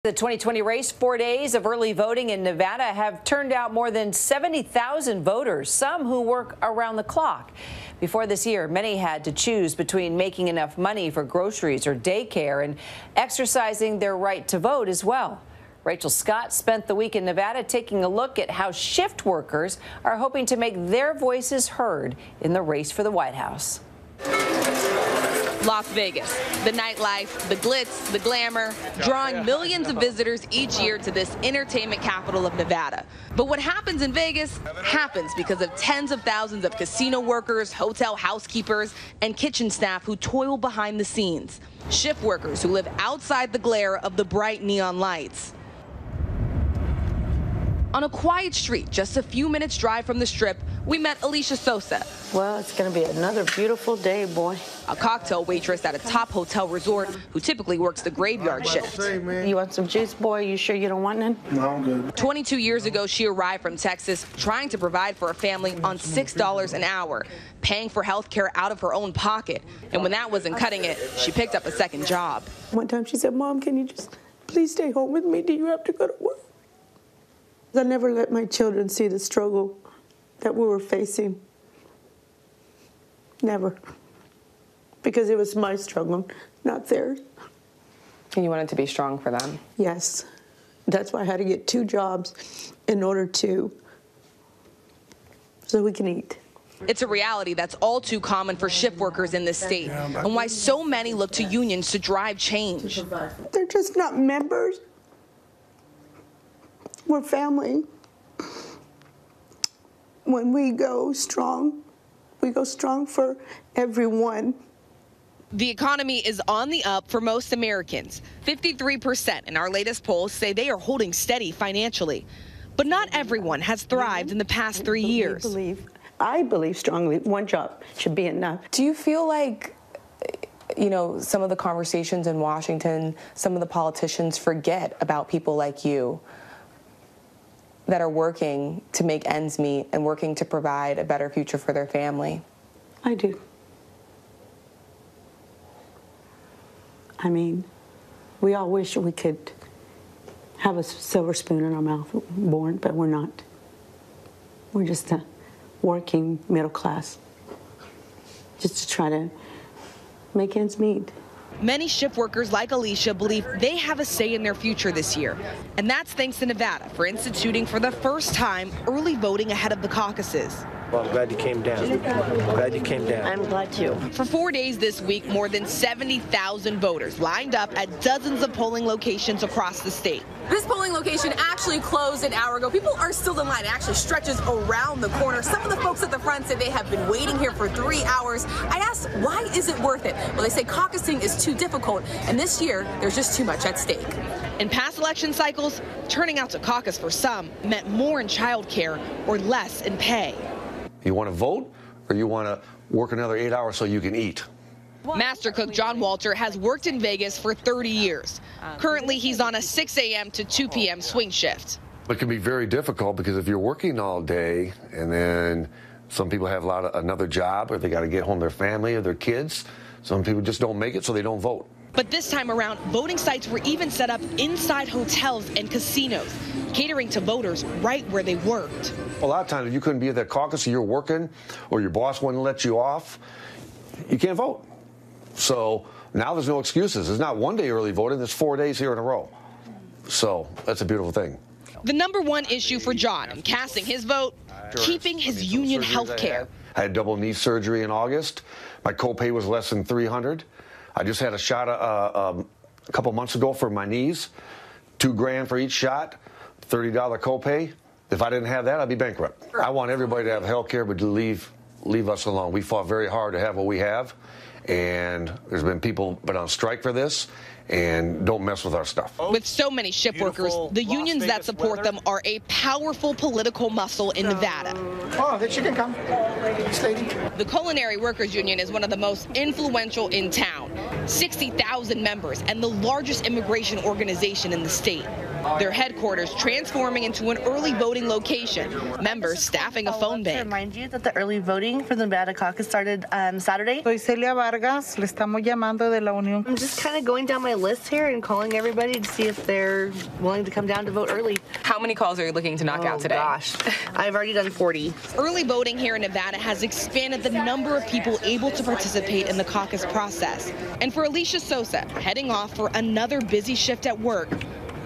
The 2020 race, 4 days of early voting in Nevada have turned out more than 70,000 voters, some who work around the clock. Before this year, many had to choose between making enough money for groceries or daycare and exercising their right to vote as well. Rachel Scott spent the week in Nevada taking a look at how shift workers are hoping to make their voices heard in the race for the White House. Las Vegas, the nightlife, the glitz, the glamour, drawing millions of visitors each year to this entertainment capital of Nevada. But what happens in Vegas happens because of tens of thousands of casino workers, hotel housekeepers, and kitchen staff who toil behind the scenes. Shift workers who live outside the glare of the bright neon lights. On a quiet street, just a few minutes drive from the Strip, we met Alicia Sosa. Well, it's going to be another beautiful day, boy. A cocktail waitress at a top hotel resort who typically works the graveyard shift. You want some juice, boy? You sure you don't want none? No, I'm good. 22 years ago, she arrived from Texas trying to provide for a family on $6 an hour, paying for health care out of her own pocket. And when that wasn't cutting it, she picked up a second job. One time she said, Mom, can you just please stay home with me? Do you have to go to work? I never let my children see the struggle that we were facing. Never. Because it was my struggle, not theirs. And you wanted to be strong for them? Yes. That's why I had to get 2 jobs in order so we can eat. It's a reality that's all too common for shift workers in this state, and why so many look to unions to drive change. They're just not members. We're family. When we go strong for everyone. The economy is on the up for most Americans. 53% in our latest polls say they are holding steady financially. But not everyone has thrived in the past 3 years. I believe strongly 1 job should be enough. Do you feel like, some of the conversations in Washington, some of the politicians forget about people like you that are working to make ends meet and working to provide a better future for their family? I do. I mean, we all wish we could have a silver spoon in our mouth born, but we're not. We're just a working middle class, just to try to make ends meet. Many shift workers like Alicia believe they have a say in their future this year. And that's thanks to Nevada for instituting for the first time early voting ahead of the caucuses. Well, I'm glad you came down. I'm glad too. For 4 days this week, more than 70,000 voters lined up at dozens of polling locations across the state. This polling location actually closed an hour ago. People are still in line. It actually stretches around the corner. Some of the folks at the front said they have been waiting here for 3 hours. I asked, why is it worth it? Well, they say caucusing is too difficult, and this year, there's just too much at stake. In past election cycles, turning out to caucus for some meant more in child care or less in pay. You want to vote, or you want to work another 8 hours so you can eat? Master cook John Walter has worked in Vegas for 30 years. Currently, he's on a 6 a.m. to 2 p.m. swing shift. It can be very difficult because if you're working all day and then some people have another job or they got to get home to their family or their kids, some people just don't make it, so they don't vote. But this time around, voting sites were even set up inside hotels and casinos, catering to voters right where they worked. A lot of times, if you couldn't be at that caucus or you're working or your boss wouldn't let you off, you can't vote. So now there's no excuses. There's not 1 day early voting. There's 4 days here in a row. So that's a beautiful thing. The number one issue for John in casting his vote, keeping his union health care. I had double knee surgery in August. My copay was less than $300. I just had a shot a couple months ago for my knees, $2,000 for each shot, $30 copay. If I didn't have that, I'd be bankrupt. I want everybody to have health care, but to leave us alone. We fought very hard to have what we have, and there's been people been on strike for this, and don't mess with our stuff. With so many shift workers, the unions that support them are a powerful political muscle in Nevada. Oh, the chicken come. This lady. The Culinary Workers Union is one of the most influential in town. 60,000 members and the largest immigration organization in the state. Their headquarters transforming into an early voting location, members staffing a phone bank. To remind you that the early voting for the Nevada caucus started Saturday. Soy Celia Vargas, le estamos llamando de la Unión. I'm just kind of going down my list here and calling everybody to see if they're willing to come down to vote early. How many calls are you looking to knock out today? Gosh, I've already done 40. Early voting here in Nevada has expanded the number of people able to participate in the caucus process. And for Alicia Sosa, heading off for another busy shift at work,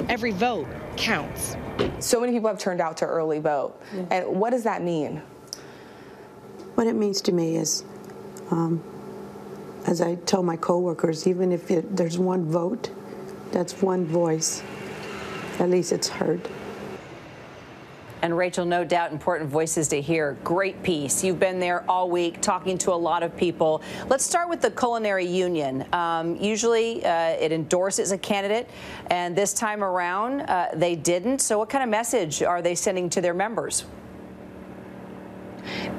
every vote counts. So many people have turned out to early vote. And what does that mean? What it means to me is, as I tell my coworkers, even if there's one vote, that's one voice, at least it's heard. And Rachel, no doubt important voices to hear. Great piece. You've been there all week talking to a lot of people. Let's start with the Culinary Union. Usually it endorses a candidate, and this time around they didn't. So what kind of message are they sending to their members?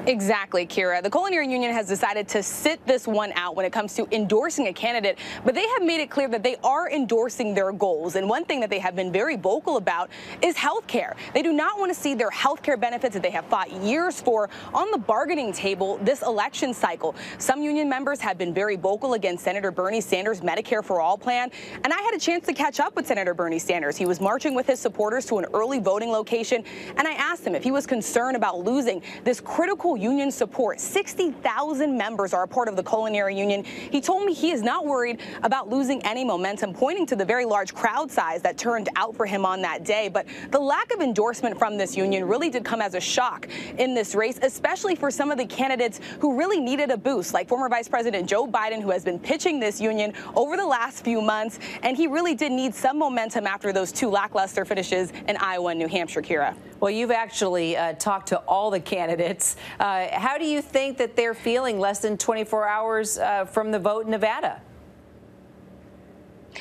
Exactly, Kira. The Culinary Union has decided to sit this one out when it comes to endorsing a candidate, but they have made it clear that they are endorsing their goals. And one thing that they have been very vocal about is health care. They do not want to see their health care benefits that they have fought years for on the bargaining table this election cycle. Some union members have been very vocal against Senator Bernie Sanders' Medicare for All plan, and I had a chance to catch up with Senator Bernie Sanders. He was marching with his supporters to an early voting location, and I asked him if he was concerned about losing this critical union support. 60,000 members are a part of the Culinary Union. He told me he is not worried about losing any momentum, pointing to the very large crowd size that turned out for him on that day. But the lack of endorsement from this union really did come as a shock in this race, especially for some of the candidates who really needed a boost, like former Vice President Joe Biden, who has been pitching this union over the last few months. And he really did need some momentum after those two lackluster finishes in Iowa and New Hampshire, Kira. Well, you've actually talked to all the candidates. How do you think that they're feeling less than 24 hours from the vote in Nevada?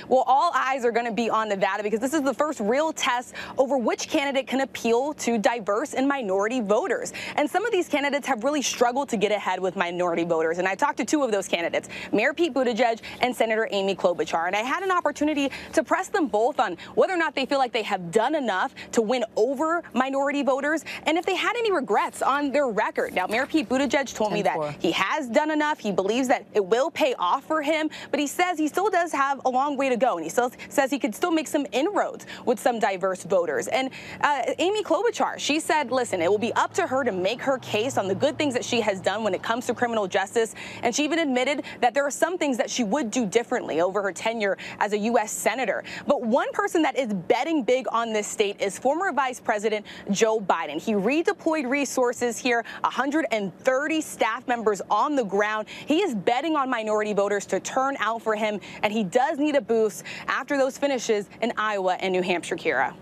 Well, all eyes are going to be on Nevada because this is the first real test over which candidate can appeal to diverse and minority voters. And some of these candidates have really struggled to get ahead with minority voters. And I talked to two of those candidates, Mayor Pete Buttigieg and Senator Amy Klobuchar. And I had an opportunity to press them both on whether or not they feel like they have done enough to win over minority voters and if they had any regrets on their record. Now, Mayor Pete Buttigieg told me that he has done enough. He believes that it will pay off for him, but he says he still does have a long way to go, and he still says he could still make some inroads with some diverse voters. And Amy Klobuchar, she said, listen, it will be up to her to make her case on the good things that she has done when it comes to criminal justice. And she even admitted that there are some things that she would do differently over her tenure as a U.S. senator. But one person that is betting big on this state is former Vice President Joe Biden. He redeployed resources here, 130 staff members on the ground. He is betting on minority voters to turn out for him, and he does need a boost after those finishes in Iowa and New Hampshire, Kira.